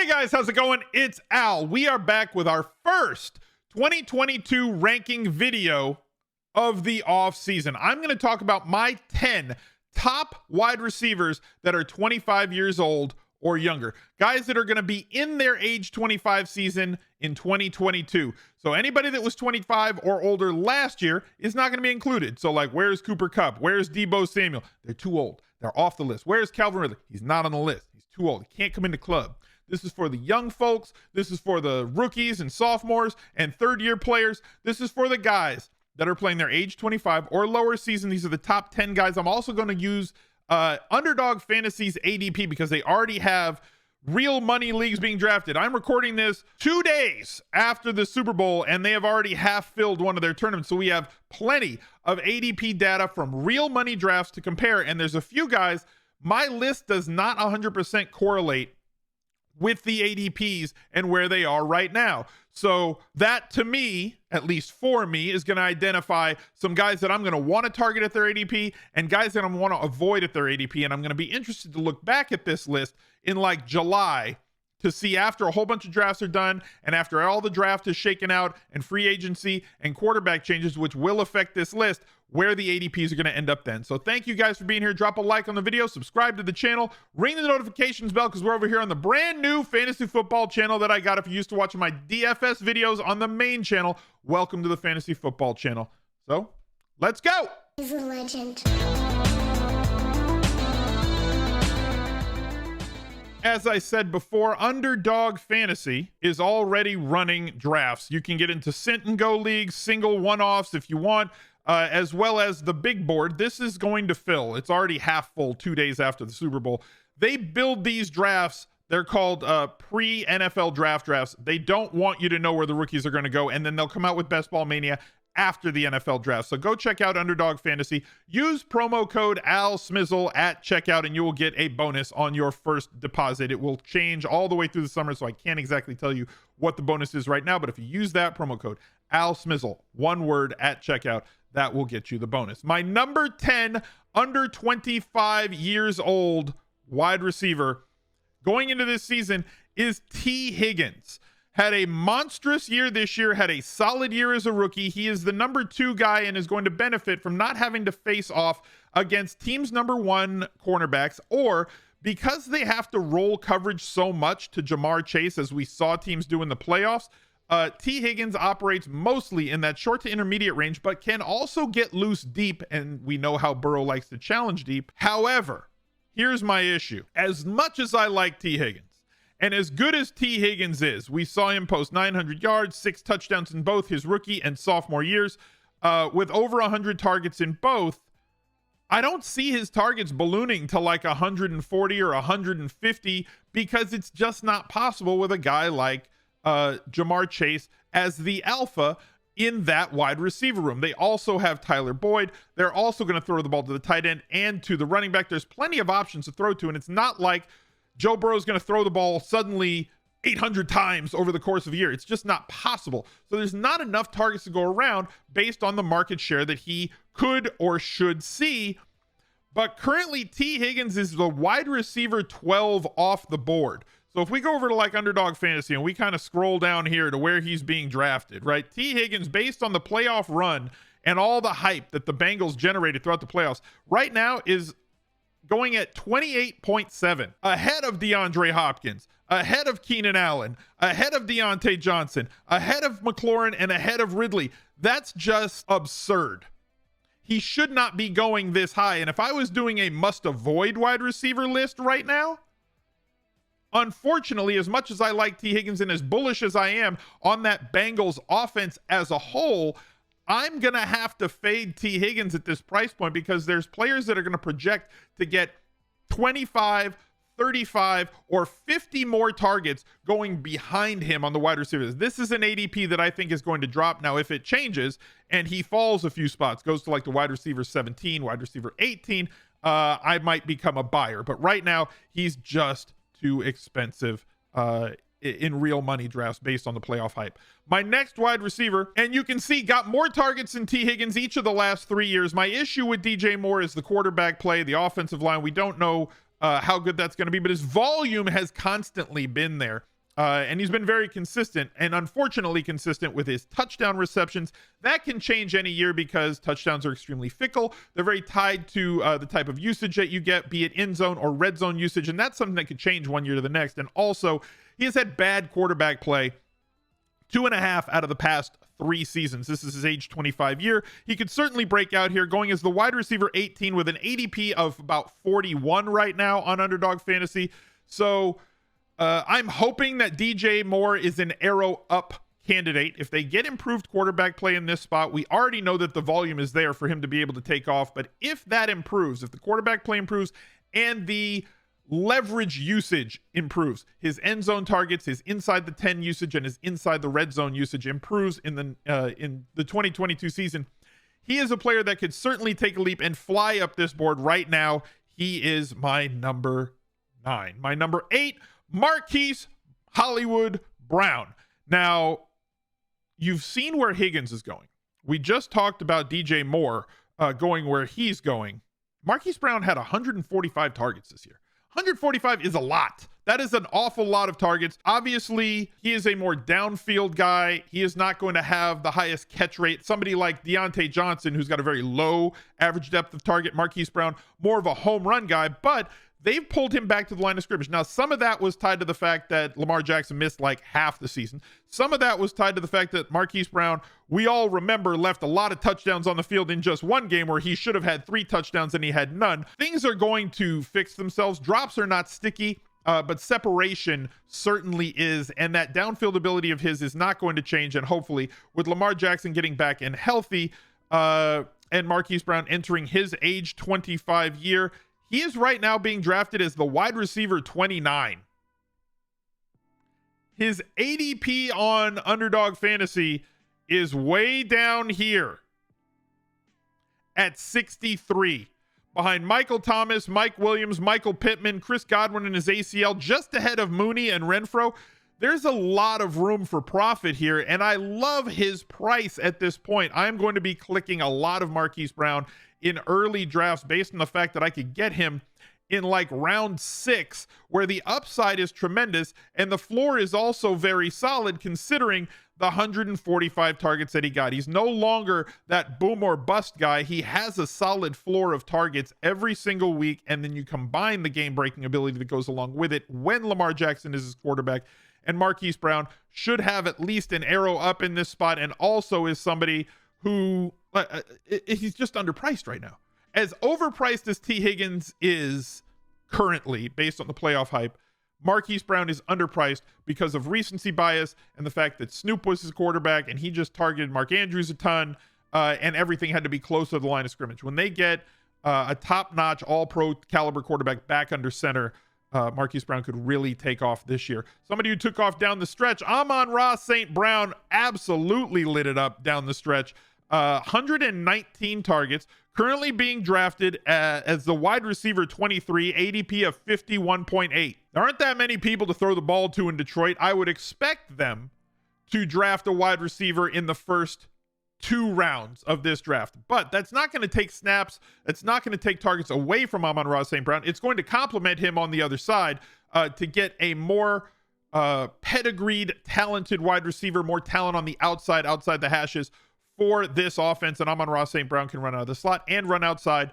Guys, how's it going? It's Al. We are back with our first 2022 ranking video of the off season. I'm going to talk about my 10 top wide receivers that are 25 years old or younger, guys that are going to be in their age 25 season in 2022. So anybody that was 25 or older last year is not going to be included. So like, where's Cooper Kupp? Where's Deebo Samuel? They're too old. They're off the list. Where's Calvin Ridley? He's not on the list. He's too old. He can't come into club. This is for the young folks. This is for the rookies and sophomores and third-year players. This is for the guys that are playing their age 25 or lower season. These are the top 10 guys. I'm also going to use Underdog Fantasy's ADP because they already have real money leagues being drafted. I'm recording this 2 days after the Super Bowl, and they have already half filled one of their tournaments. So we have plenty of ADP data from real money drafts to compare. And there's a few guys, my list does not 100% correlate with the ADPs and where they are right now. So that, to me, at least for me, is going to identify some guys that I'm going to want to target at their ADP and guys that I'm going to want to avoid at their ADP. And I'm going to be interested to look back at this list in like July to see, after a whole bunch of drafts are done and after all the draft is shaken out and free agency and quarterback changes, which will affect this list, where the ADPs are going to end up then. So thank you guys for being here. Drop a like on the video, subscribe to the channel, ring the notifications bell because we're over here on the brand new fantasy football channel that I got. If you're used to watching my DFS videos on the main channel, welcome to the fantasy football channel. So let's go. He's a legend. As I said before, Underdog Fantasy is already running drafts. You can get into sit and go leagues, single one-offs if you want, as well as the big board. This is going to fill. It's already half full 2 days after the Super Bowl. They build these drafts. They're called pre-NFL drafts. They don't want you to know where the rookies are going to go, and then they'll come out with Best Ball Mania after the NFL draft. So go check out Underdog Fantasy. Use promo code ALSMIZZLE at checkout, and you will get a bonus on your first deposit. It will change all the way through the summer, so I can't exactly tell you what the bonus is right now, but if you use that promo code ALSMIZZLE, one word, at checkout, that will get you the bonus. My number 10 under 25 years old wide receiver going into this season is T. Higgins. Had a monstrous year this year, had a solid year as a rookie. He is the number 2 guy and is going to benefit from not having to face off against teams' number 1 cornerbacks, or because they have to roll coverage so much to Jamar Chase, as we saw teams do in the playoffs. T. Higgins operates mostly in that short to intermediate range, but can also get loose deep, and we know how Burrow likes to challenge deep. However, here's my issue. As much as I like T. Higgins, and as good as T. Higgins is, we saw him post 900 yards, 6 touchdowns in both his rookie and sophomore years, with over 100 targets in both. I don't see his targets ballooning to like 140 or 150 because it's just not possible with a guy like Jamar Chase as the alpha in that wide receiver room. They also have Tyler Boyd. They're also going to throw the ball to the tight end and to the running back. There's plenty of options to throw to, and it's not like Joe Burrow is going to throw the ball suddenly 800 times over the course of a year. It's just not possible. So there's not enough targets to go around based on the market share that he could or should see. But currently, T. Higgins is the wide receiver 12 off the board. So if we go over to like Underdog Fantasy and we kind of scroll down here to where he's being drafted, right? T. Higgins, based on the playoff run and all the hype that the Bengals generated throughout the playoffs, right now is going at 28.7, ahead of DeAndre Hopkins, ahead of Keenan Allen, ahead of Deontay Johnson, ahead of McLaurin, and ahead of Ridley. That's just absurd. He should not be going this high. And if I was doing a must-avoid wide receiver list right now, unfortunately, as much as I like T. Higgins and as bullish as I am on that Bengals offense as a whole, I'm going to have to fade T. Higgins at this price point because there's players that are going to project to get 25, 35, or 50 more targets going behind him on the wide receivers. This is an ADP that I think is going to drop. Now, if it changes and he falls a few spots, goes to like the wide receiver 17, wide receiver 18, I might become a buyer. But right now, he's just too expensive in real money drafts based on the playoff hype. My next wide receiver, and you can see, got more targets than T. Higgins each of the last 3 years. My issue with DJ Moore is the quarterback play, the offensive line. We don't know how good that's going to be, but his volume has constantly been there. And he's been very consistent and unfortunately consistent with his touchdown receptions. That can change any year because touchdowns are extremely fickle. They're very tied to the type of usage that you get, be it in zone or red zone usage. And that's something that could change one year to the next. And also, he has had bad quarterback play 2.5 out of the past 3 seasons. This is his age 25 year. He could certainly break out here, going as the wide receiver 18 with an ADP of about 41 right now on Underdog Fantasy. So I'm hoping that DJ Moore is an arrow up candidate. If they get improved quarterback play in this spot, we already know that the volume is there for him to be able to take off. But if that improves, if the quarterback play improves and the leverage usage improves, his end zone targets, his inside the 10 usage, and his inside the red zone usage improves in the 2022 season, he is a player that could certainly take a leap and fly up this board right now. He is my number 9. My number 8, Marquise Hollywood Brown. Now, you've seen where Higgins is going. We just talked about DJ Moore going where he's going. Marquise Brown had 145 targets this year. 145 is a lot. That is an awful lot of targets. Obviously, he is a more downfield guy. He is not going to have the highest catch rate. Somebody like Deontay Johnson, who's got a very low average depth of target. Marquise Brown, more of a home run guy, but they've pulled him back to the line of scrimmage. Now, some of that was tied to the fact that Lamar Jackson missed like half the season. Some of that was tied to the fact that Marquise Brown, we all remember, left a lot of touchdowns on the field in just one game where he should have had 3 touchdowns and he had none. Things are going to fix themselves. Drops are not sticky, but separation certainly is. And that downfield ability of his is not going to change. And hopefully, with Lamar Jackson getting back and healthy and Marquise Brown entering his age 25 year, he is right now being drafted as the wide receiver 29. His ADP on Underdog Fantasy is way down here at 63. Behind Michael Thomas, Mike Williams, Michael Pittman, Chris Godwin in his ACL, just ahead of Mooney and Renfro. There's a lot of room for profit here, and I love his price at this point. I'm going to be clicking a lot of Marquise Brown in early drafts based on the fact that I could get him in like round 6, where the upside is tremendous and the floor is also very solid considering the 145 targets that he got. He's no longer that boom or bust guy. He has a solid floor of targets every single week, and then you combine the game-breaking ability that goes along with it when Lamar Jackson is his quarterback. And Marquise Brown should have at least an arrow up in this spot, and also is somebody who he's just underpriced right now. As overpriced as T. Higgins is currently, based on the playoff hype, Marquise Brown is underpriced because of recency bias and the fact that Snoop was his quarterback and he just targeted Mark Andrews a ton, and everything had to be close to the line of scrimmage. When they get a top-notch, all-pro caliber quarterback back under center, Marquise Brown could really take off this year. Somebody who took off down the stretch, Amon-Ra St. Brown, absolutely lit it up down the stretch. 119 targets, currently being drafted as the wide receiver 23, ADP of 51.8. There aren't that many people to throw the ball to in Detroit. I would expect them to draft a wide receiver in the first 2 rounds of this draft, but that's not going to take snaps. It's not going to take targets away from Amon-Ra St. Brown. It's going to complement him on the other side to get a more pedigreed, talented wide receiver, more talent on the outside the hashes for this offense. And Amon-Ra St. Brown can run out of the slot and run outside.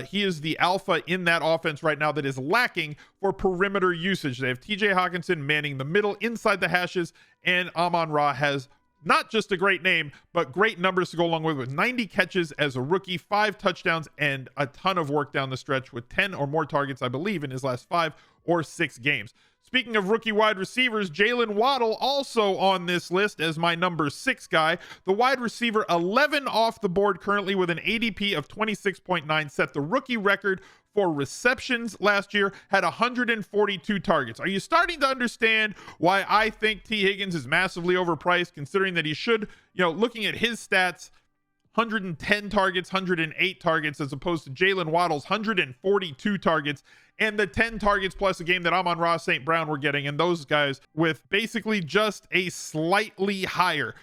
He is the alpha in that offense right now that is lacking for perimeter usage. They have TJ Hawkinson manning the middle inside the hashes, and Amon-Ra has not just a great name, but great numbers to go along with 90 catches as a rookie, 5 touchdowns, and a ton of work down the stretch with 10 or more targets, I believe, in his last 5 or 6 games. Speaking of rookie wide receivers, Jalen Waddle also on this list as my number 6 guy. The wide receiver 11 off the board currently with an ADP of 26.9, set the rookie record for receptions last year, had 142 targets. Are you starting to understand why I think T. Higgins is massively overpriced, considering that he should, looking at his stats, 110 targets, 108 targets, as opposed to Jalen Waddle's 142 targets, and the 10 targets plus a game that Amon-Ra St. Brown were getting, and those guys with basically just a slightly higher.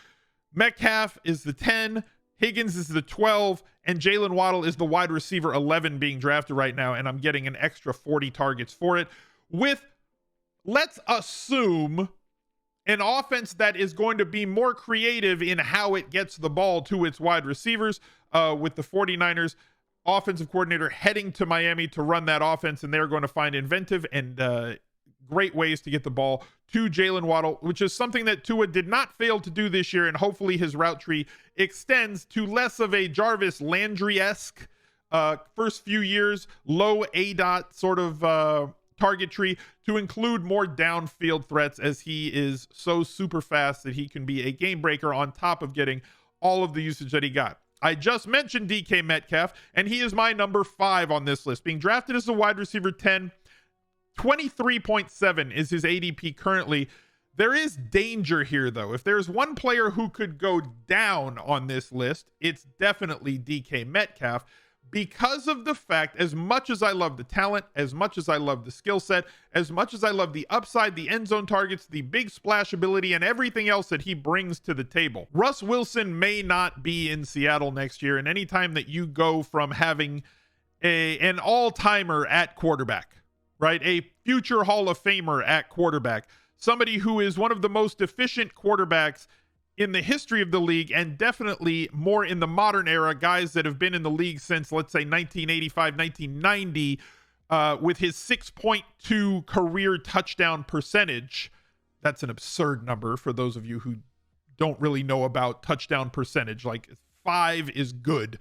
Metcalf is the 10, Higgins is the 12, and Jalen Waddle is the wide receiver 11 being drafted right now, and I'm getting an extra 40 targets for it. Let's assume an offense that is going to be more creative in how it gets the ball to its wide receivers, with the 49ers offensive coordinator heading to Miami to run that offense, and they're going to find inventive and great ways to get the ball to Jalen Waddle, which is something that Tua did not fail to do this year, and hopefully his route tree extends to less of a Jarvis Landry-esque first few years, low ADOT sort of target tree, to include more downfield threats, as he is so super fast that he can be a game breaker on top of getting all of the usage that he got. I just mentioned DK Metcalf, and he is my number 5 on this list, being drafted as a wide receiver 10. 23.7 is his ADP currently. There is danger here, though. If there's one player who could go down on this list, it's definitely DK Metcalf, because of the fact, as much as I love the talent, as much as I love the skill set, as much as I love the upside, the end zone targets, the big splash ability, and everything else that he brings to the table, Russ Wilson may not be in Seattle next year. And anytime that you go from having an all-timer at quarterback, right, a future Hall of Famer at quarterback, somebody who is one of the most efficient quarterbacks in the history of the league, and definitely more in the modern era, guys that have been in the league since, let's say, 1985, 1990, with his 6.2 career touchdown percentage. That's an absurd number for those of you who don't really know about touchdown percentage. Like, 5 is good.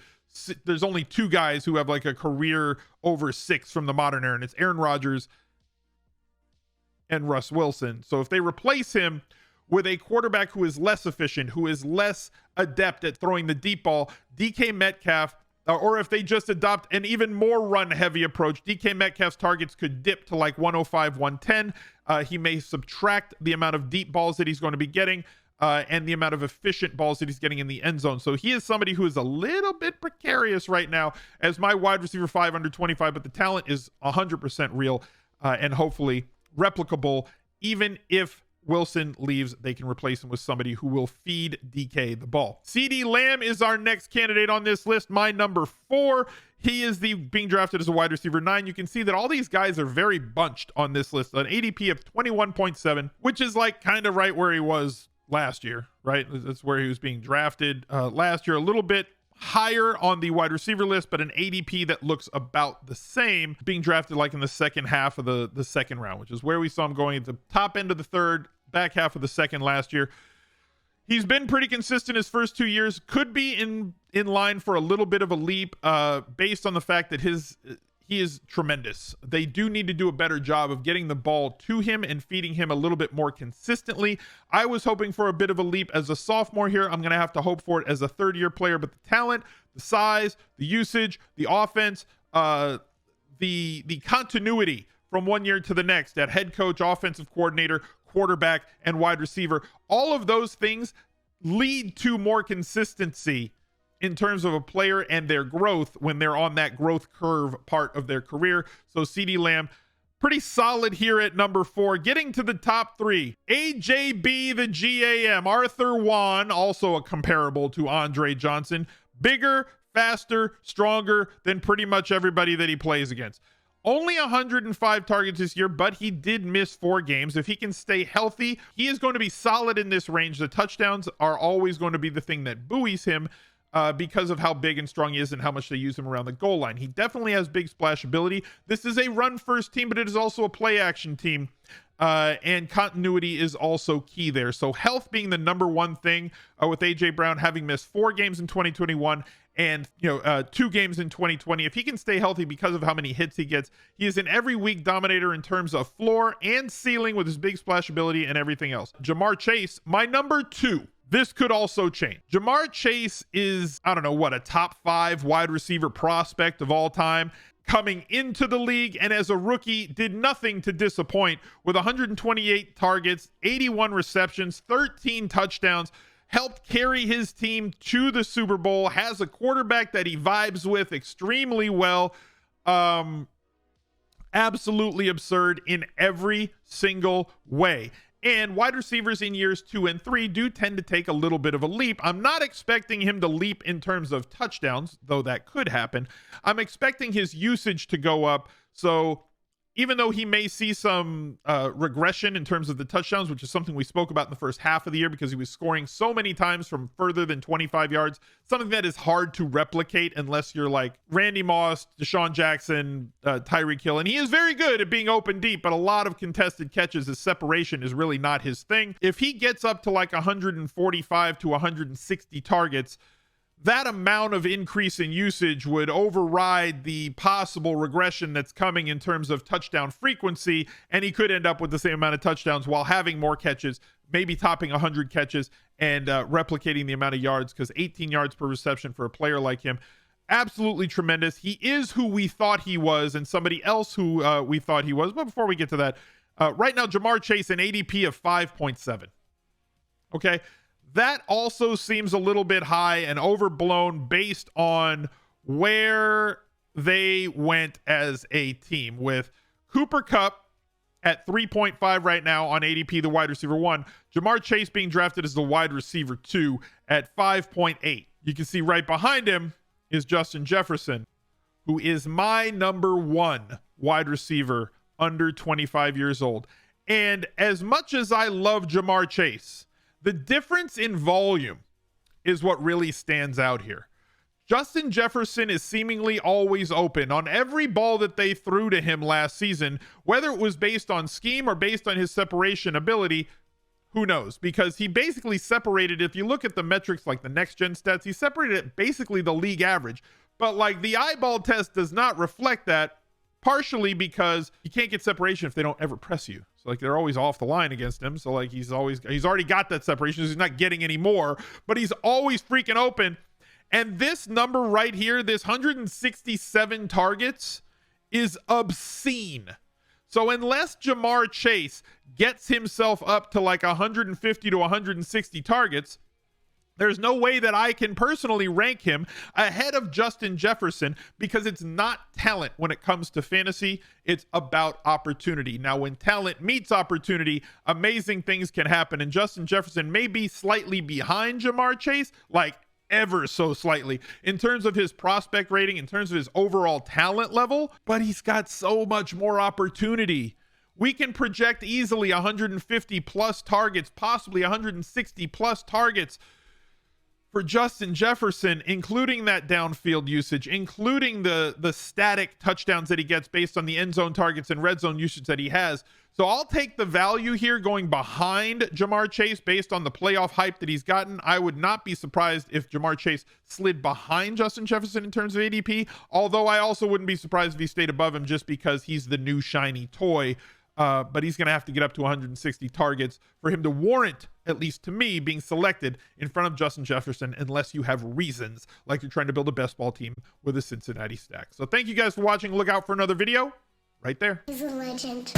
There's only 2 guys who have like a career over 6 from the modern era, and it's Aaron Rodgers and Russ Wilson. So if they replace him with a quarterback who is less efficient, who is less adept at throwing the deep ball, DK Metcalf, or if they just adopt an even more run-heavy approach, DK Metcalf's targets could dip to like 105, 110. He may subtract the amount of deep balls that he's going to be getting, and the amount of efficient balls that he's getting in the end zone. So he is somebody who is a little bit precarious right now as my wide receiver 5 under 25, but the talent is 100% real, and hopefully replicable. Even if Wilson leaves, they can replace him with somebody who will feed DK the ball. CeeDee Lamb is our next candidate on this list, my number 4. He is being drafted as a wide receiver 9. You can see that all these guys are very bunched on this list. An ADP of 21.7, which is like kind of right where he was last year, right? That's where he was being drafted last year. A little bit higher on the wide receiver list, but an ADP that looks about the same, being drafted like in the second half of the second round, which is where we saw him going at the top end of the third, back half of the second last year. He's been pretty consistent his first 2 years. Could be in line for a little bit of a leap, based on the fact that he is tremendous. They do need to do a better job of getting the ball to him and feeding him a little bit more consistently. I was hoping for a bit of a leap as a sophomore here. I'm going to have to hope for it as a third-year player, but the talent, the size, the usage, the offense, the continuity from one year to the next at head coach, offensive coordinator, quarterback, and wide receiver, all of those things lead to more consistency in terms of a player and their growth when they're on that growth curve part of their career. So CeeDee Lamb, pretty solid here at number 4. Getting to the top 3, AJB the GAM, Arthur Juan, also a comparable to Andre Johnson, bigger, faster, stronger than pretty much everybody that he plays against. Only 105 targets this year, but he did miss 4 games. If he can stay healthy, he is going to be solid in this range. The touchdowns are always going to be the thing that buoys him, because of how big and strong he is and how much they use him around the goal line. He definitely has big splash ability. This is a run-first team, but it is also a play-action team, and continuity is also key there. So health being the number 1 thing, with A.J. Brown having missed 4 games in 2021 and 2 games in 2020. If he can stay healthy because of how many hits he gets, he is an every week dominator in terms of floor and ceiling with his big splash ability and everything else. Jamar Chase, my number 2. This could also change. Jamar Chase is, I don't know what, a top 5 wide receiver prospect of all time, coming into the league, and as a rookie did nothing to disappoint with 128 targets, 81 receptions, 13 touchdowns, helped carry his team to the Super Bowl, has a quarterback that he vibes with extremely well. Absolutely absurd in every single way. And wide receivers in years 2 and 3 do tend to take a little bit of a leap. I'm not expecting him to leap in terms of touchdowns, though that could happen. I'm expecting his usage to go up. So even though he may see some regression in terms of the touchdowns, which is something we spoke about in the first half of the year because he was scoring so many times from further than 25 yards, something that is hard to replicate unless you're like Randy Moss, Deshaun Jackson, Tyreek Hill. And he is very good at being open deep, but a lot of contested catches, his separation is really not his thing. If he gets up to like 145 to 160 targets, that amount of increase in usage would override the possible regression that's coming in terms of touchdown frequency, and he could end up with the same amount of touchdowns while having more catches, maybe topping 100 catches and replicating the amount of yards, because 18 yards per reception for a player like him, absolutely tremendous. He is who we thought he was and somebody else who we thought he was. But before we get to that, right now, Jamar Chase, an ADP of 5.7. Okay. That also seems a little bit high and overblown based on where they went as a team, with Cooper Kupp at 3.5 right now on ADP, the wide receiver 1. Jamar Chase being drafted as the wide receiver 2 at 5.8. You can see right behind him is Justin Jefferson, who is my number 1 wide receiver under 25 years old. And as much as I love Jamar Chase, the difference in volume is what really stands out here. Justin Jefferson is seemingly always open on every ball that they threw to him last season, whether it was based on scheme or based on his separation ability. Who knows? Because he basically separated, if you look at the metrics like the next gen stats, he separated at basically the league average. But like the eyeball test does not reflect that, partially because you can't get separation if they don't ever press you. So like they're always off the line against him. So like he's already got that separation. So he's not getting any more, but he's always freaking open. And this number right here, this 167 targets, is obscene. So unless Jamar Chase gets himself up to like 150 to 160 targets, there's no way that I can personally rank him ahead of Justin Jefferson, because it's not talent when it comes to fantasy. It's about opportunity. Now, when talent meets opportunity, amazing things can happen. And Justin Jefferson may be slightly behind Jamar Chase, like ever so slightly, in terms of his prospect rating, in terms of his overall talent level, but he's got so much more opportunity. We can project easily 150 plus targets, possibly 160 plus targets for Justin Jefferson, including that downfield usage, including the static touchdowns that he gets based on the end zone targets and red zone usage that he has. So I'll take the value here going behind Jamar Chase based on the playoff hype that he's gotten. I would not be surprised if Jamar Chase slid behind Justin Jefferson in terms of ADP, although I also wouldn't be surprised if he stayed above him just because he's the new shiny toy. But he's going to have to get up to 160 targets for him to warrant, at least to me, being selected in front of Justin Jefferson, unless you have reasons like you're trying to build a best ball team with a Cincinnati stack. So thank you guys for watching. Look out for another video right there. He's a legend.